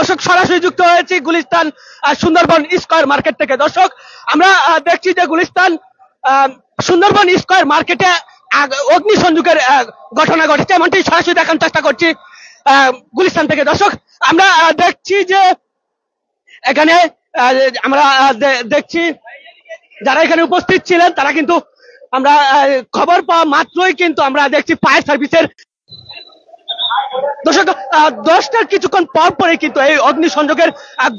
দর্শক সরাসরি যুক্ত হয়েছি গুলিস্তান সুন্দরবন স্কয়ার মার্কেট থেকে। দর্শক আমরা দেখছি যে গুলিস্তান সুন্দরবন স্কয়ার মার্কেটে অগ্নিসংযোগের ঘটনা ঘটেছে, এমনটি সরাসরি দেখানোর চেষ্টা করছি গুলিস্তান থেকে। দর্শক আমরা দেখছি যে এখানে আমরা দেখছি যারা এখানে উপস্থিত ছিলেন তারা কিন্তু আমরা খবর পাওয়া মাত্রই কিন্তু আমরা দেখছি ফায়ার সার্ভিসের দর্শক 10টার কিছুক্ষণ পর পরে কিন্তু এই অগ্নিসংযোগের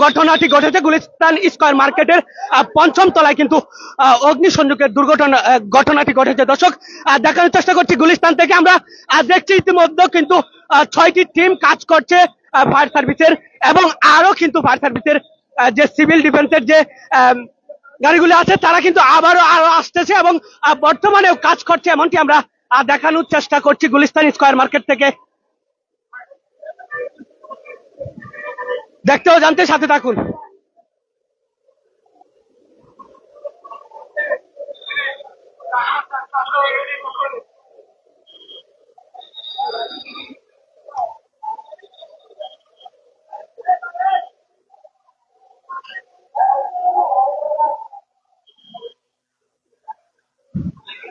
ঘটনাটি ঘটেছে গুলিস্তান স্কয়ার মার্কেটের ৫ম তলায় কিন্তু অগ্নিসংযোগের ঘটনাটি ঘটেছে। দর্শক দেখানোর চেষ্টা করছি গুলিস্তান থেকে। আমরা দেখছি ইতিমধ্যে কিন্তু 6টি টিম কাজ করছে ফায়ার সার্ভিসের, এবং আরো কিন্তু ফায়ার সার্ভিসের যে সিভিল ডিফেন্সের যে গাড়িগুলো আছে তারা কিন্তু আরো আসতেছে এবং বর্তমানেও কাজ করছে, এমনটি আমরা দেখানোর চেষ্টা করছি গুলিস্তান স্কয়ার মার্কেট থেকে। দেখতে ও জানতে সাথে থাকুন।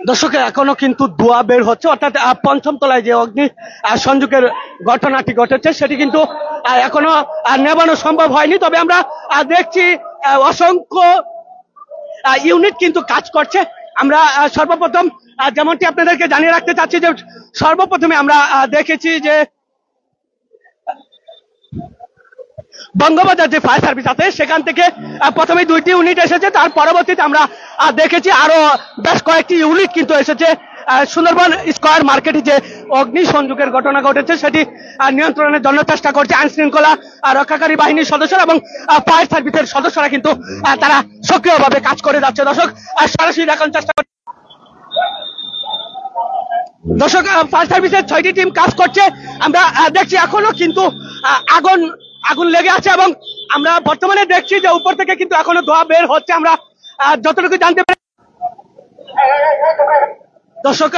দর্শক এখনো কিন্তু ধোঁয়া বের হচ্ছে, অর্থাৎ ৫ম তলায় যে অগ্নি সংযোগের ঘটনাটি ঘটেছে সেটি কিন্তু এখনো নেবানো সম্ভব হয়নি। তবে আমরা দেখছি অসংখ্য ইউনিট কিন্তু কাজ করছে। আমরা সর্বপ্রথম যেমনটি আপনাদেরকে জানিয়ে রাখতে চাচ্ছি যে সর্বপ্রথমে আমরা দেখেছি যে বঙ্গবাজার যে ফায়ার সার্ভিস আছে সেখান থেকে প্রথমে 2টি ইউনিট এসেছে, তার পরবর্তীতে আমরা দেখেছি আরো বেশ কয়েকটি ইউনিট কিন্তু এসেছে সুন্দরবন স্কয়ার মার্কেটে যে অগ্নিসংযোগের ঘটনা ঘটেছে সেটি নিয়ন্ত্রণের জন্য চেষ্টা করছে আইন শৃঙ্খলা রক্ষাকারী বাহিনীর সদস্যরা এবং ফায়ার সার্ভিসের সদস্যরা কিন্তু তারা সক্রিয়ভাবে কাজ করে যাচ্ছে। দর্শক সরাসরি দেখানোর চেষ্টা করছে। দর্শক ফায়ার সার্ভিসের 6টি টিম কাজ করছে। আমরা দেখছি এখনো কিন্তু আগুন লেগে আছে এবং আমরা বর্তমানে দেখছি যে উপর থেকে কিন্তু এখনো ধোঁয়া বের হচ্ছে। আমরা যতটুকু জানতে পারি দর্শক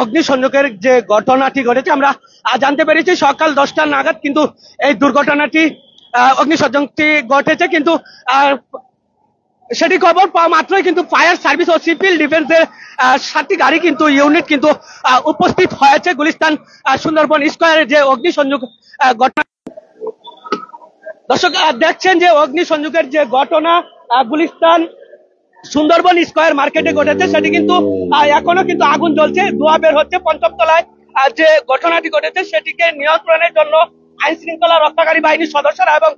অগ্নিসংযোগের যে ঘটনাটি ঘটেছে আমরা জানতে পেরেছি সকাল 10টা নাগাদ কিন্তু এই দুর্ঘটনাটি অগ্নিসংযোগটি ঘটেছে, কিন্তু সেটি খবর পাওয়া মাত্রই কিন্তু ফায়ার সার্ভিস ও সিভিল ডিফেন্সের 7টি গাড়ি কিন্তু ইউনিট কিন্তু উপস্থিত হয়েছে গুলিস্তান সুন্দরবন স্কয়ারের যে অগ্নিসংযোগ ঘটনা। দর্শক দেখছেন যে অগ্নিসংযোগের যে ঘটনা গুলিস্তান সুন্দরবন স্কয়ার মার্কেটে ঘটেছে সেটি কিন্তু এখনো কিন্তু আগুন জ্বলছে, ধোঁয়া বের হচ্ছে। ৫ম তলায় যে ঘটনাটি ঘটেছে সেটিকে নিয়ন্ত্রণের জন্য আইন শৃঙ্খলা রক্ষাকারী বাহিনীর সদস্যরা এবং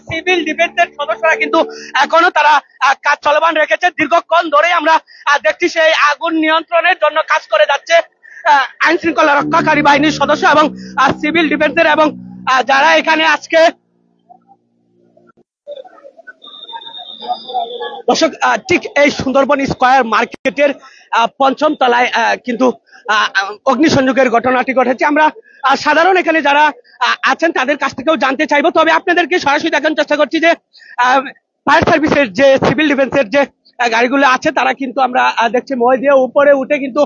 সিভিল ডিফেন্সের সদস্যরা কিন্তু এখনো তারা কাজ চলমান রেখেছে। দীর্ঘক্ষণ ধরেই আমরা দেখছি সেই আগুন নিয়ন্ত্রণের জন্য কাজ করে যাচ্ছে আইন শৃঙ্খলা রক্ষাকারী বাহিনীর সদস্য এবং সিভিল ডিফেন্সের, এবং যারা এখানে আজকে দর্শক ঠিক এই সুন্দরবন স্কয়ার মার্কেটের ৫ম তলায় কিন্তু অগ্নিসংযোগের ঘটনাটি ঘটেছে। আমরা সাধারণ এখানে যারা আছেন তাদের কাছ থেকেও জানতে চাইবো, তবে আপনাদেরকে সরাসরি দেখানোর চেষ্টা করছি যে ফায়ার সার্ভিসের যে সিভিল ডিফেন্সের যে গাড়িগুলো আছে তারা কিন্তু আমরা দেখছি মই দিয়ে উপরে উঠে কিন্তু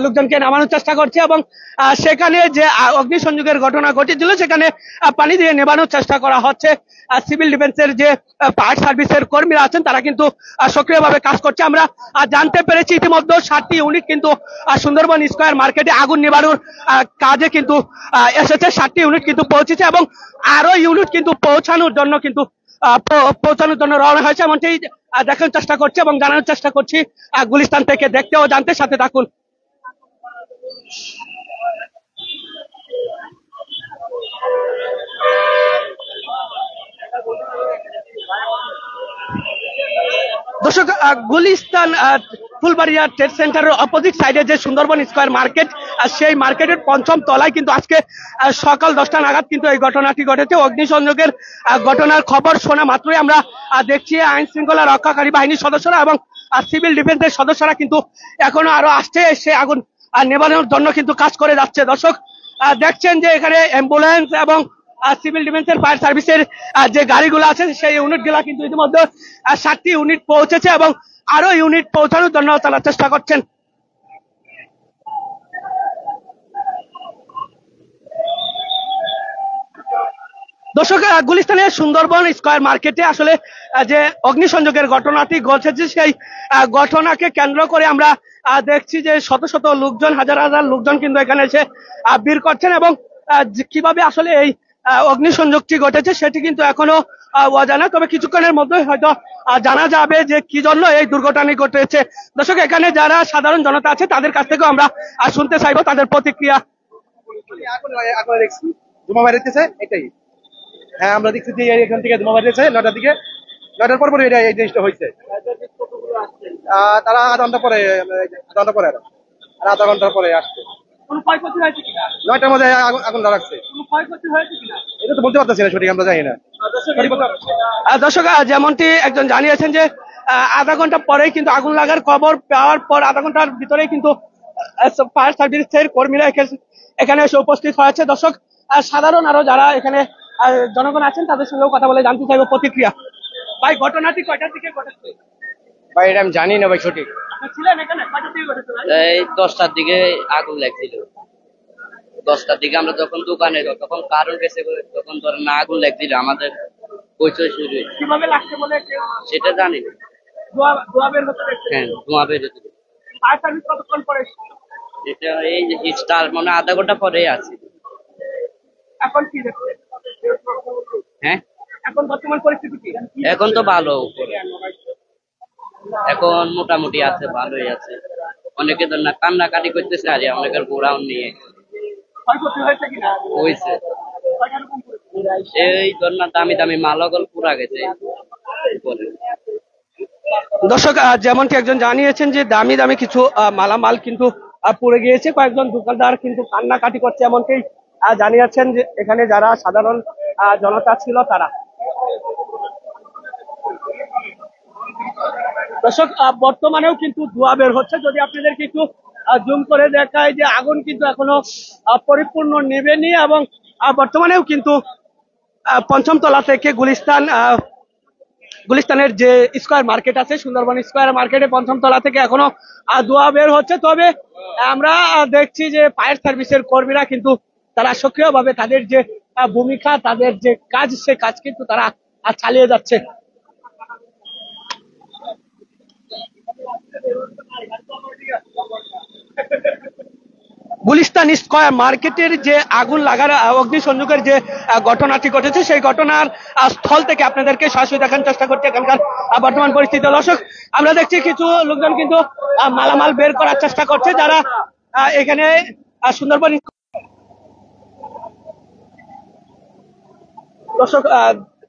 লোকজনকে নামানোর চেষ্টা করছে এবং সেখানে যে অগ্নিসংযোগের ঘটনা ঘটেছিল সেখানে পানি দিয়ে নেবানোর চেষ্টা করা হচ্ছে। সিভিল ডিফেন্সের যে ফায়ার সার্ভিসের কর্মীরা আছেন তারা কিন্তু সক্রিয়ভাবে কাজ করছে। আমরা জানতে পেরেছি ইতিমধ্যে 7টি ইউনিট কিন্তু সুন্দরবন স্কয়ার মার্কেটে আগুন নেবানোর কাজে কিন্তু এসেছে। 7টি ইউনিট কিন্তু পৌঁছেছে এবং আরো ইউনিট কিন্তু পৌঁছানোর জন্য রওনা হয়েছে, এমনটি দেখানোর চেষ্টা করছে এবং জানানোর চেষ্টা করছি গুলিস্তান থেকে। দেখতে ও জানতে সাথে থাকুন। দর্শক গুলিস্তান ফুলবাড়িয়া ট্রেড সেন্টারের অপোজিট সাইডে যে সুন্দরবন স্কয়ার মার্কেট সেই মার্কেটের ৫ম তলায় কিন্তু আজকে সকাল 10টা নাগাদ কিন্তু এই ঘটনাটি ঘটেছে। অগ্নিসংযোগের ঘটনার খবর শোনা মাত্রই আমরা দেখছি আইন শৃঙ্খলা রক্ষাকারী বাহিনীর সদস্যরা এবং সিভিল ডিফেন্সের সদস্যরা কিন্তু এখনো আরো আসছে, সে আগুন নেবানোর জন্য কিন্তু কাজ করে যাচ্ছে। দর্শক দেখছেন যে এখানে অ্যাম্বুলেন্স এবং সিভিল ডিফেন্সের ফায়ার সার্ভিসের যে গাড়িগুলো আছে সেই ইউনিটগুলো কিন্তু ইতিমধ্যে 7টি ইউনিট পৌঁছেছে এবং আরো ইউনিট পৌঁছানোর জন্য তারা চেষ্টা করছেন। দর্শক, গুলিস্তানের সুন্দরবন স্কয়ার মার্কেটে আসলে যে অগ্নিসংযোগের ঘটনাটি ঘটেছে সেই ঘটনাকে কেন্দ্র করে আমরা দেখছি যে শত শত লোকজন, হাজার হাজার লোকজন কিন্তু এখানে এসে ভিড় করছেন এবং কিভাবে আসলে এই অগ্নিসংযোগটি ঘটেছে সেটি কিন্তু এখনো অজানা। তবে কিছুক্ষণের মধ্যে হয়তো জানা যাবে যে কি জন্য এই দুর্ঘটনা ঘটেছে। দর্শক, এখানে যারা সাধারণ জনতা আছে তাদের কাছ থেকেও আমরা শুনতে চাইবো তাদের প্রতিক্রিয়া। দেখছি ধোঁয়া বেরোতেছে, এটাই। হ্যাঁ, আমরা দেখছি যে এখান থেকে ধোঁয়া বেরোতেছে 9টার দিকে, 9টার পর পরে এই জিনিসটা হয়েছে। তারা আধা ঘন্টা পরে আর আধা ঘন্টার পরে আসছে। 9টার মধ্যে আগুন রাখছে। এটা তো বলতে পারতেছি না, সঠিক আমরা জানি না। দর্শক, যেমনটি একজন জানিয়েছেন যে আধা ঘন্টা পরেই কিন্তু আগুন লাগার খবর পাওয়ার পর আধা ঘন্টার ভিতরেই কিন্তু ফায়ার সার্ভিসের কর্মীরা এখানে এসে উপস্থিত হয়েছে। দর্শক, সাধারণ আরো যারা এখানে জনগণ আছেন তাদের সঙ্গেও কথা বলে জানতে চাইবো প্রতিক্রিয়া। ভাই, ঘটনাটি কয়টার দিকে ঘটেছে? ভাই এটা আমি জানি না ভাই সঠিক। ছিলেন এখানে কয়টার দিকে ঘটেছে? এই 10টার দিকে আগুন লাগছিল। 10টার দিকে আমরা যখন দোকানে তখন কারণ গেছে, তখন ধরেন না আগুন লাগছিল, আমাদের পরিচয় শুরু হয়েছে। কিভাবে লাগছে বলে সেটা জানি না। ধোঁয়া বের হতে দেখছেন? হ্যাঁ, ধোঁয়া বেরোতে। ফায়ার সার্ভিস কতক্ষণ পরে এসেছে? এটা এই যে স্টার মানে আধা ঘন্টা পরে আছে। এখন কি দেখছেন? হ্যাঁ, এখন বর্তমান পরিস্থিতি কি? এখন তো ভালো, এখন মোটামুটি আছে, ভালোই আছে। অনেকে ধর না কান্নাকাটি করতেছে, আর অনেকের গোড়াও নিয়ে ক্ষয়ক্ষতি হয়েছে কিনা? হয়েছে। এই ধর না দামি দামি মালাগল পুরা গেছে উপরে। দর্শক, যেমনটি একজন জানিয়েছেন যে দামি দামি কিছু মালামাল কিন্তু পুড়ে গিয়েছে। কয়েকজন দোকানদার কিন্তু কান্নাকাটি করছে, এমনকি জানিয়েছেন যে এখানে যারা সাধারণ জনতা ছিল তারা। দর্শক, বর্তমানেও কিন্তু ধোঁয়া বের হচ্ছে। যদি আপনাদেরকে একটু জুম করে দেখায় যে আগুন কিন্তু এখনো পরিপূর্ণ নেবেনি এবং বর্তমানেও কিন্তু পঞ্চম তলা থেকে গুলিস্তানের যে স্কয়ার মার্কেট আছে, সুন্দরবন স্কয়ার মার্কেটে পঞ্চম তলা থেকে এখনো ধোঁয়া বের হচ্ছে। তবে আমরা দেখছি যে ফায়ার সার্ভিসের কর্মীরা কিন্তু তারা সক্রিয়ভাবে তাদের যে ভূমিকা, তাদের যে কাজ, সে কাজ কিন্তু তারা চালিয়ে যাচ্ছে। গুলিস্তান স্কয়ার মার্কেটের যে আগুন লাগার অগ্নিসংযোগের যে ঘটনাটি ঘটেছে সেই ঘটনার স্থল থেকে আপনাদেরকে সরাসরি দেখানোর চেষ্টা করছি এখানকার বর্তমান পরিস্থিতি। দর্শক, আমরা দেখছি কিছু লোকজন কিন্তু মালামাল বের করার চেষ্টা করছে, যারা এখানে সুন্দরবন। দর্শক,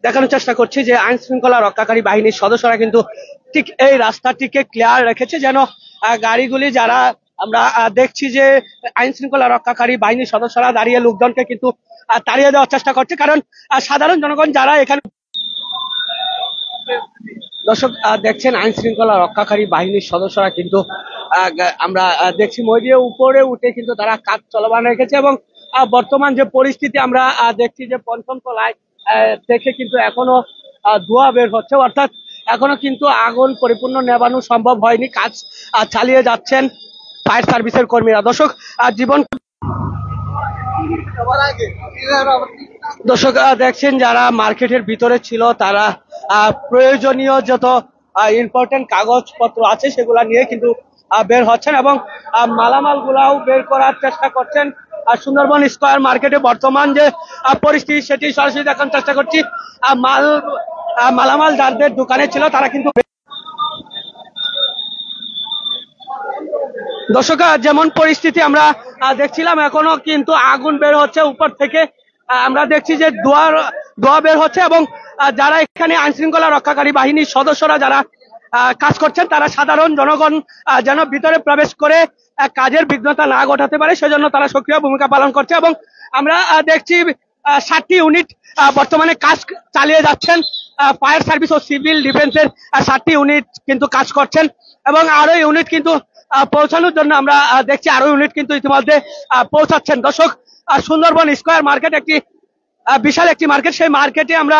দেখানোর চেষ্টা করছি যে আইন শৃঙ্খলা রক্ষাকারী বাহিনীর সদস্যরা কিন্তু ঠিক এই রাস্তাটিকে ক্লিয়ার রেখেছে, যেন গাড়িগুলি যারা আমরা দেখছি যে আইন শৃঙ্খলা রক্ষাকারী বাহিনীর সদস্যরা দাঁড়িয়ে লোকজনকে কিন্তু তাড়িয়ে দেওয়ার চেষ্টা করছে, কারণ সাধারণ জনগণ যারা এখানে। দর্শক, দেখছেন আইন শৃঙ্খলা রক্ষাকারী বাহিনীর সদস্যরা কিন্তু আমরা দেখছি মই দিয়ে উপরে উঠে কিন্তু তারা কাজ চলমান রেখেছে এবং বর্তমান যে পরিস্থিতি আমরা দেখছি যে পঞ্চম তলায় থেকে কিন্তু এখনো ধোঁয়া বের হচ্ছে, অর্থাৎ এখনো কিন্তু আগুন পরিপূর্ণ নেভানো সম্ভব হয়নি। কাজ চালিয়ে যাচ্ছেন ফায়ার সার্ভিসের কর্মীরা। দর্শক, দর্শক, দেখছেন যারা মার্কেটের ভিতরে ছিল তারা প্রয়োজনীয় যত ইম্পর্টেন্ট কাগজপত্র আছে সেগুলা নিয়ে কিন্তু বের হচ্ছেন এবং মালামাল গুলাও বের করার চেষ্টা করছেন। সুন্দরবন স্কয়ার মার্কেটে বর্তমান যে পরিস্থিতি সেটি সরাসরি দেখানোর চেষ্টা করছি। মালামাল যাদের দোকানে ছিল তারা কিন্তু। দর্শক, যেমন পরিস্থিতি আমরা দেখছিলাম এখনো কিন্তু আগুন বের হচ্ছে উপর থেকে। আমরা দেখছি যে ধোঁয়া বের হচ্ছে এবং যারা এখানে আইন শৃঙ্খলা রক্ষাকারী বাহিনীর সদস্যরা যারা কাজ করছেন তারা সাধারণ জনগণ যেন ভিতরে প্রবেশ করে কাজের বিঘ্নতা না ঘটাতে পারে সেজন্য তারা সক্রিয় ভূমিকা পালন করছে এবং আমরা দেখছি 7টি ইউনিট বর্তমানে কাজ চালিয়ে যাচ্ছেন। ফায়ার সার্ভিস ও সিভিল ডিফেন্সের 7টি ইউনিট কিন্তু কাজ করছেন এবং আরো ইউনিট কিন্তু পৌঁছানোর জন্য আমরা দেখছি আরো ইউনিট কিন্তু ইতিমধ্যে পৌঁছাচ্ছেন। দর্শক, সুন্দরবন স্কয়ার মার্কেট একটি বিশাল একটি মার্কেট। সেই মার্কেটে আমরা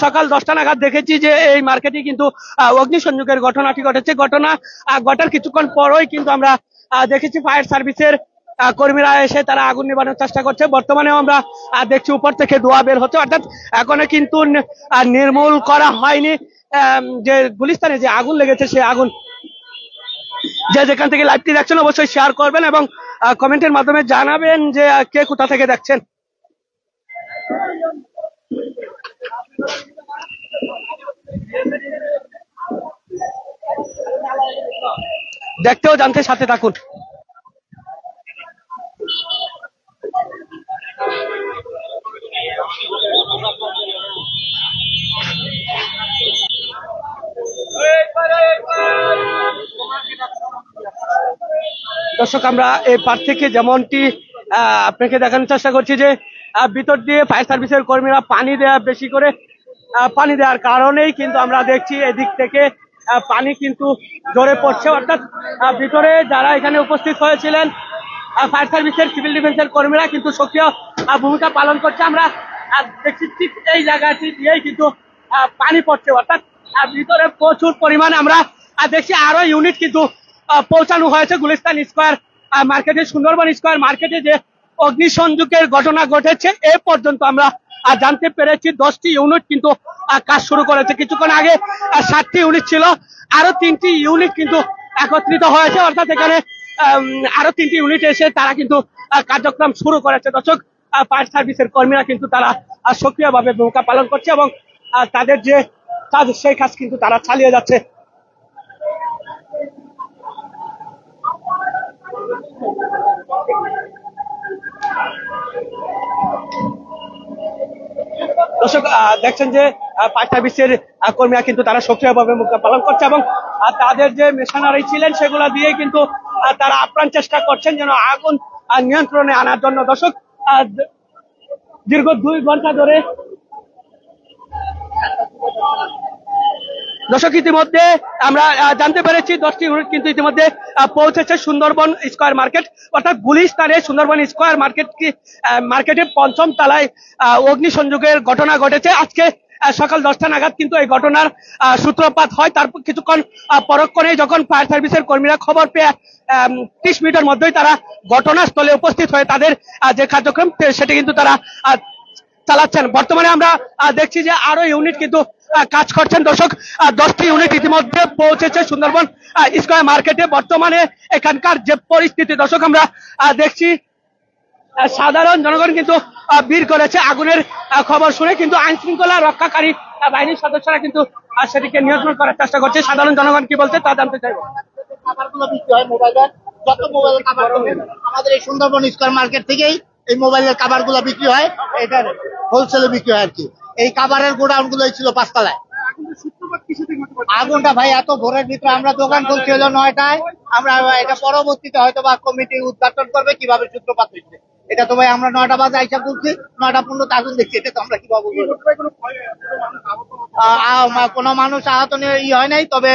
সকাল 10টা নাগাদ দেখেছি যে এই মার্কেটে কিন্তু অগ্নিসংযোগের ঘটনাটি ঘটেছে। ঘটার কিছুক্ষণ পরই কিন্তু আমরা দেখেছি ফায়ার সার্ভিসের কর্মীরা এসে তারা আগুন নিবানোর চেষ্টা করছে। বর্তমানেও আমরা দেখছি উপর থেকে ধোঁয়া বের হচ্ছে, অর্থাৎ এখনো কিন্তু নির্মূল করা হয়নি যে গুলিস্তানে যে আগুন লেগেছে সেই আগুন। যে যেখান থেকে লাইভটি দেখছেন অবশ্যই শেয়ার করবেন এবং কমেন্টের মাধ্যমে জানাবেন যে কে কোথা থেকে দেখছেন। দেখতেও জানতে সাথে থাকুন। দর্শক আমরা এই পার থেকে যেমনটি আপনাকে দেখানোর চেষ্টা করছি যে ভিতর দিয়ে ফায়ার সার্ভিসের কর্মীরা পানি দেয়া বেশি করে পানি দেওয়ার কারণেই কিন্তু আমরা দেখছি এদিক থেকে পানি কিন্তু জোরে পড়ছে, অর্থাৎ ভিতরে যারা এখানে উপস্থিত হয়েছিলেন ফায়ার সার্ভিসের সিভিল ডিফেন্সের কর্মীরা কিন্তু সক্রিয় ভূমিকা পালন করছে। আমরা দেখছি ঠিক এই জায়গাটি দিয়েই কিন্তু পানি পড়ছে, অর্থাৎ ভিতরে প্রচুর পরিমাণে আমরা দেখছি আরো ইউনিট কিন্তু পৌঁছানো হয়েছে গুলিস্তান স্কয়ার মার্কেটে। সুন্দরবন স্কয়ার মার্কেটে যে অগ্নিসংযোগের ঘটনা ঘটেছে এ পর্যন্ত আমরা জানতে পেরেছি 10টি ইউনিট কিন্তু কাজ শুরু করেছে। কিছুক্ষণ আগে 7টি ইউনিট ছিল, আরো 3টি ইউনিট কিন্তু একত্রিত হয়েছে, অর্থাৎ এখানে আরো 3টি ইউনিট এসে তারা কিন্তু কার্যক্রম শুরু করেছে। দর্শক ফায়ার সার্ভিসের কর্মীরা কিন্তু তারা সক্রিয়ভাবে ভূমিকা পালন করছে এবং তাদের যে কাজ সেই কাজ কিন্তু তারা চালিয়ে যাচ্ছে। দর্শক দেখছেন যে ফায়ার সার্ভিসের কর্মীরা কিন্তু তারা সক্রিয়ভাবে ভূমিকা পালন করছে এবং তাদের যে মেশিনারি ছিলেন সেগুলো দিয়ে কিন্তু তারা আপ্রাণ চেষ্টা করছেন যেন আগুন নিয়ন্ত্রণে আনার জন্য। দর্শক দীর্ঘ 2 ঘন্টা ধরে দর্শক ইতিমধ্যে আমরা জানতে পেরেছি 10টি ইউনিট কিন্তু ইতিমধ্যে পৌঁছেছে সুন্দরবন স্কয়ার মার্কেট, অর্থাৎ গুলিস্তানে সুন্দরবন স্কয়ার মার্কেটের 5ম তলায় অগ্নিসংযোগের ঘটনা ঘটেছে। আজকে সকাল 10টা নাগাদ কিন্তু এই ঘটনার সূত্রপাত হয়। তারপর কিছুক্ষণ পরক্ষণে যখন ফায়ার সার্ভিসের কর্মীরা খবর পেয়ে 30 মিনিটের মধ্যেই তারা ঘটনাস্থলে উপস্থিত হয়ে তাদের যে কার্যক্রম সেটা কিন্তু তারা চালাচ্ছেন। বর্তমানে আমরা দেখছি যে আরো ইউনিট কিন্তু কাজ করছেন। দর্শক 10টি ইউনিট ইতিমধ্যে পৌঁছেছে সুন্দরবন স্কয়ার মার্কেটে। বর্তমানে এখানকার যে পরিস্থিতি দর্শক আমরা দেখছি সাধারণ জনগণ কিন্তু ভিড় করেছে আগুনের খবর শুনে, কিন্তু আইন শৃঙ্খলা রক্ষাকারী বাহিনীর সদস্যরা কিন্তু সেটিকে নিয়ন্ত্রণ করার চেষ্টা করছে। সাধারণ জনগণ কি বলছে তা জানতে চাইব। খাবারগুলো বিক্রি হয় মোবাইলের, যত মোবাইলের খাবার আমাদের এই সুন্দরবন স্কয়ার মার্কেট থেকেই এই মোবাইলের খাবার গুলো বিক্রি হয়, এটা হোলসেলে বিক্রি হয় আর কি। এই খাবারের গোডাউন গুলো ছিল 5 তলায়। আগুনটা ভাই এত ভোরের ভিতরে আমরা দোকান খুলছি হলো 9টায়, আমরা এটা পরবর্তীতে হয়তো বা কমিটি উদ্ঘাটন করবে কিভাবে সূত্রপাত হয়েছে এটা তো ভাই আমরা 9টা বাজে আইসা খুলছি, 9:15 আগুন দেখছি, এটা তো আমরা কিভাবে বলবো। কোনো মানুষ আহত হয় নাই, তবে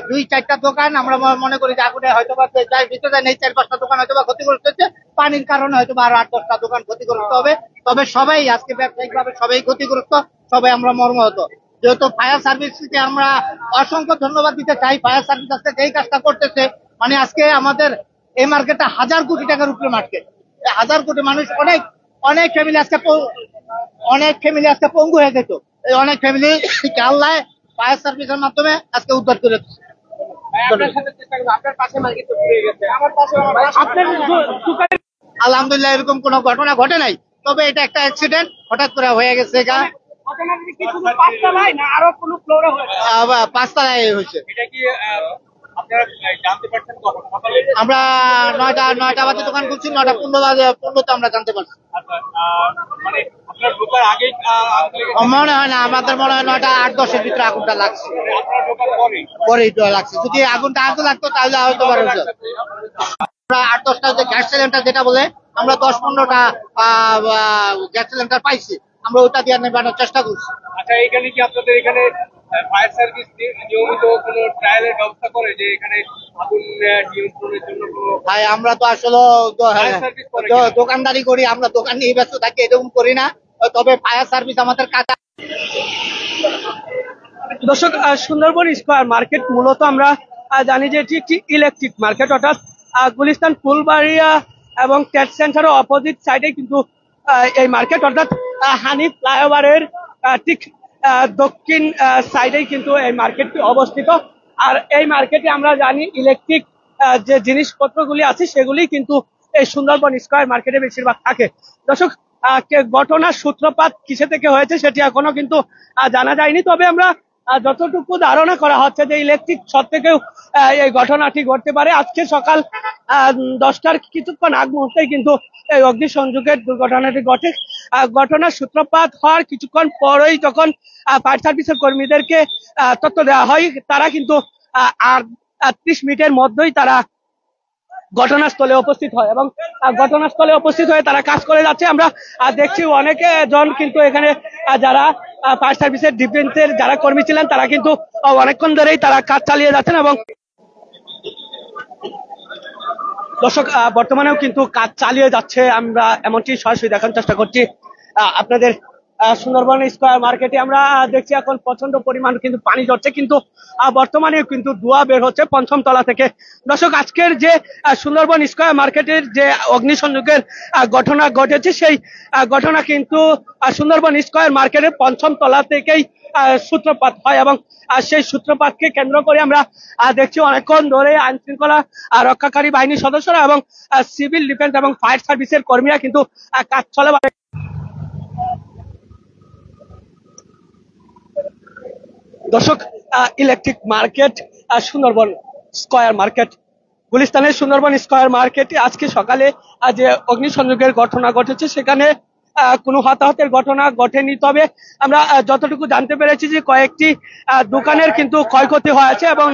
2-4টা দোকান আমরা মনে করি যে আগুনে হয়তো বা ভিতরে নেই 4-5টা দোকান হয়তো বা ক্ষতিগ্রস্ত হচ্ছে, পানির কারণে হয়তো বা আরো 8-10টা দোকান ক্ষতিগ্রস্ত হবে। তবে সবাই আজকে ব্যবসায়িক ভাবে সবাই ক্ষতিগ্রস্ত, সবাই আমরা মর্মাহত। যেহেতু ফায়ার সার্ভিসকে আমরা অসংখ্য ধন্যবাদ দিতে চাই। ফায়ার সার্ভিস আজকে যেই কাজটা করতেছে, মানে আজকে আমাদের এই মার্কেটটা 1000 কোটি টাকার উপরে মার্কেট, 1000 কোটি মানুষ, অনেক ফ্যামিলি আজকে পঙ্গু হয়ে যেত। এই অনেক ফ্যামিলি আল্লাহ ফায়ার সার্ভিসের মাধ্যমে আজকে উদ্ধার করেছে। আলহামদুলিল্লাহ এরকম কোন ঘটনা ঘটে নাই, তবে এটা একটা অ্যাক্সিডেন্ট হঠাৎ করে হয়ে গেছে। 5 তলায় হয়েছে। আমরা 9টা বাজে দোকান খুলছি, 9:15 আমরা জানতে পারছি। মনে হয় না, আমাদের মনে হয় 9টা 8-10-এর ভিতরে আগুনটা লাগছে, পরে লাগছে। যদি আগুনটা আগে লাগতো তাহলে হয়তো পারে। আমরা 8-10টা যে গ্যাস সিলিন্ডার যেটা বলে, আমরা 10-15টা গ্যাস সিলিন্ডার পাইছি, আমরা ওটা দিয়ে নেবানোর চেষ্টা করছি। আচ্ছা, এখানে কি আপনাদের এখানে ফায়ার সার্ভিস নিয়মিত কোনো ট্রায়ালের ব্যবস্থা করে যে এখানে আগুন নিয়ন্ত্রণের জন্য? ভাই আমরা তো আসলে দোকানদারি করি, আমরা দোকান নিয়ে ব্যস্ত থাকি, এরকম করি না। তবে ফায়ার সার্ভিস আমাদের কাছে। দর্শক সুন্দরবন স্কয়ার মার্কেট মূলত আমরা জানি যে এটি একটি ইলেকট্রিক মার্কেট, অর্থাৎ গুলিস্তান ফুলবাড়িয়া এবং ট্রেড সেন্টারের অপোজিট সাইডে কিন্তু এই মার্কেট, অর্থাৎ হানি ফ্লাইওভারের ঠিক দক্ষিণ সাইডেই কিন্তু এই মার্কেটটি অবস্থিত। আর এই মার্কেটে আমরা জানি ইলেকট্রিক যে জিনিসপত্রগুলি আছে সেগুলি কিন্তু এই সুন্দরবন স্কয়ার মার্কেটে বেশিরভাগ থাকে। দর্শক, ঘটনার সূত্রপাত কিসে থেকে হয়েছে সেটি এখনো কিন্তু জানা যায়নি, তবে আমরা যতটুকু ধারণা করা হচ্ছে যে ইলেকট্রিক শর্ট থেকেও এই ঘটনাটি ঘটতে পারে। আজকে সকাল 10টার কিছুক্ষণ আগ মুহূর্তেই কিন্তু এই অগ্নিসংযোগের দুর্ঘটনাটি ঘটে। ঘটনার সূত্রপাত হওয়ার কিছুক্ষণ পরেই যখন ফায়ার সার্ভিসের কর্মীদেরকে তথ্য দেওয়া হয়, তারা কিন্তু আর 30 মিনিটের মধ্যেই তারা ঘটনাস্থলে উপস্থিত হয় এবং ঘটনাস্থলে উপস্থিত হয়ে তারা কাজ করে যাচ্ছে। আমরা দেখছি অনেকে জন কিন্তু এখানে যারা ফায়ার সার্ভিসের ডিফেন্সের যারা কর্মী ছিলেন তারা কিন্তু অনেকক্ষণ ধরেই তারা কাজ চালিয়ে যাচ্ছেন এবং দর্শক বর্তমানেও কিন্তু কাজ চালিয়ে যাচ্ছে। আমরা এমনটি সরাসরি দেখানোর চেষ্টা করছি আপনাদের। সুন্দরবন স্কয়ার মার্কেটে আমরা দেখছি এখন প্রচন্ড পরিমাণ কিন্তু পানি ঝরছে, কিন্তু বর্তমানে কিন্তু ধোঁয়া বের হচ্ছে পঞ্চম তলা থেকে। দর্শক, আজকের যে সুন্দরবন স্কয়ার মার্কেটের যে অগ্নিসংযোগের ঘটনা ঘটেছে সেই ঘটনা কিন্তু সুন্দরবন স্কয়ার মার্কেটের পঞ্চম তলা থেকেই সূত্রপাত হয় এবং সেই সূত্রপাতকে কেন্দ্র করে আমরা দেখছি অনেকক্ষণ ধরে আইন শৃঙ্খলা রক্ষাকারী বাহিনীর সদস্যরা এবং সিভিল ডিফেন্স এবং ফায়ার সার্ভিসের কর্মীরা কিন্তু কাজ চলে। দর্শক, electric market Sundarban square market, গুলিস্তানের সুন্দরবন স্কয়ার মার্কেটে আজকে সকালে যে অগ্নিসংযোগের ঘটনা ঘটেছে সেখানে কোনো হতাহতের ঘটনা ঘটেনি, তবে আমরা যতটুকু জানতে পেরেছি যে কয়েকটি দোকানের কিন্তু ক্ষয়ক্ষতি হয়েছে এবং